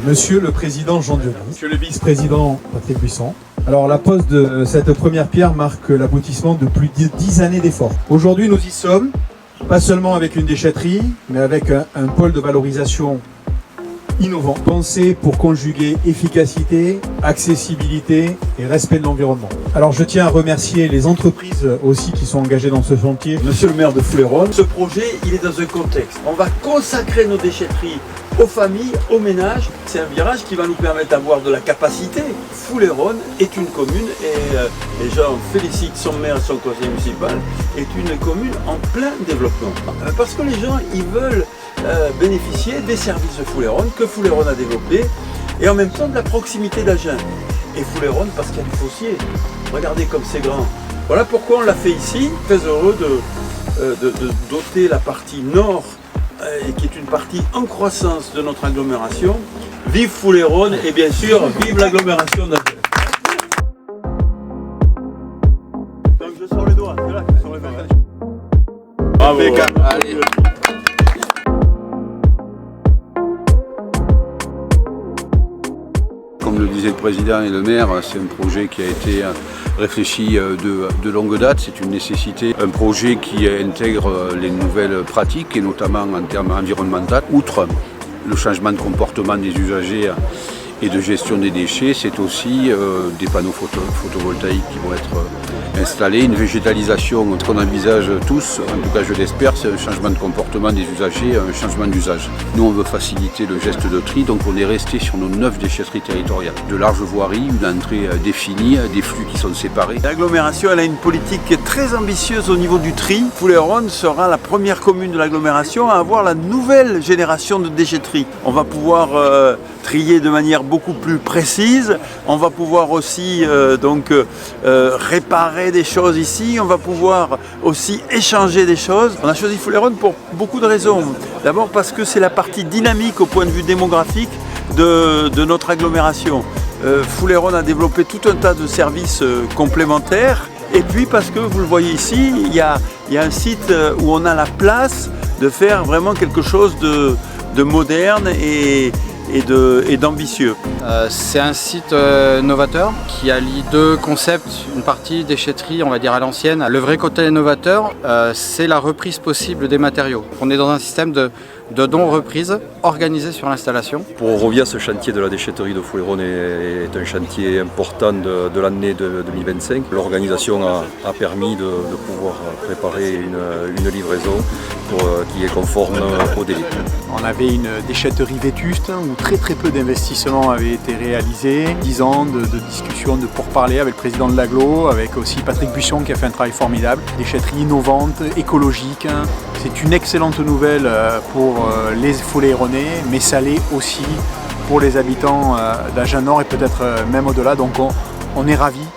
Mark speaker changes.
Speaker 1: Monsieur le Président Jean Dionys, Monsieur le Vice-président Patrick Buisson. Alors la pose de cette première pierre marque l'aboutissement de plus de 10 années d'efforts. Aujourd'hui nous y sommes, pas seulement avec une déchetterie, mais avec un pôle de valorisation innovant, pensé pour conjuguer efficacité, accessibilité et respect de l'environnement. Alors je tiens à remercier les entreprises aussi qui sont engagées dans ce chantier.
Speaker 2: Monsieur le maire de Foulayronnes, ce projet il est dans un contexte. On va consacrer nos déchetteries aux familles, aux ménages. C'est un virage qui va nous permettre d'avoir de la capacité. Foulayronnes est une commune et j'en félicite son maire et son conseil municipal, est une commune en plein développement. Parce que les gens ils veulent bénéficier des services de Foulayronnes que Foulayronnes a développés et en même temps de la proximité d'Agen. Et Foulayronnes parce qu'il y a du foncier. Regardez comme c'est grand. Voilà pourquoi on l'a fait ici. Très heureux de doter la partie nord et qui est une partie en croissance de notre agglomération. Vive Foulayronnes et bien sûr vive l'agglomération d'Agen. Donc je sors les doigts. C'est là que je sors les doigts. Bravo. Allez.
Speaker 3: Comme le disait le président et le maire, c'est un projet qui a été réfléchi de longue date, c'est une nécessité, un projet qui intègre les nouvelles pratiques et notamment en termes environnementaux. Outre le changement de comportement des usagers et de gestion des déchets, c'est aussi des panneaux photovoltaïques qui vont être installés, une végétalisation qu'on envisage tous, en tout cas je l'espère, c'est un changement de comportement des usagers, un changement d'usage. Nous on veut faciliter le geste de tri, donc on est resté sur nos 9 déchetteries territoriales. De larges voiries, une entrée définie, des flux qui sont séparés.
Speaker 2: L'agglomération elle a une politique très ambitieuse au niveau du tri. Foulayronnes sera la première commune de l'agglomération à avoir la nouvelle génération de déchetterie. On va pouvoir trier de manière beaucoup plus précise, on va pouvoir aussi réparer des choses ici, on va pouvoir aussi échanger des choses. On a choisi Foulayronnes pour beaucoup de raisons. D'abord parce que c'est la partie dynamique au point de vue démographique de notre agglomération. Foulayronnes a développé tout un tas de services complémentaires et puis parce que vous le voyez ici, il y a un site où on a la place de faire vraiment quelque chose de moderne et d'ambitieux.
Speaker 4: C'est un site novateur qui allie deux concepts, une partie déchetterie on va dire à l'ancienne. Le vrai côté novateur c'est la reprise possible des matériaux. On est dans un système de dons-reprise organisé sur l'installation.
Speaker 5: Pour revenir, ce chantier de la déchetterie de Foulayronnes est un chantier important de l'année 2025. L'organisation a permis de pouvoir préparer une livraison qui est conforme au délai.
Speaker 6: On avait une déchetterie vétuste où très peu d'investissements avaient été réalisés. 10 ans de discussions, de pourparlers avec le président de l'agglo, avec aussi Patrick Buisson qui a fait un travail formidable. Déchetterie innovante, écologique. C'est une excellente nouvelle pour les Foulayronais, mais ça l'est aussi pour les habitants d'Agen Nord et peut-être même au-delà. Donc on est ravis.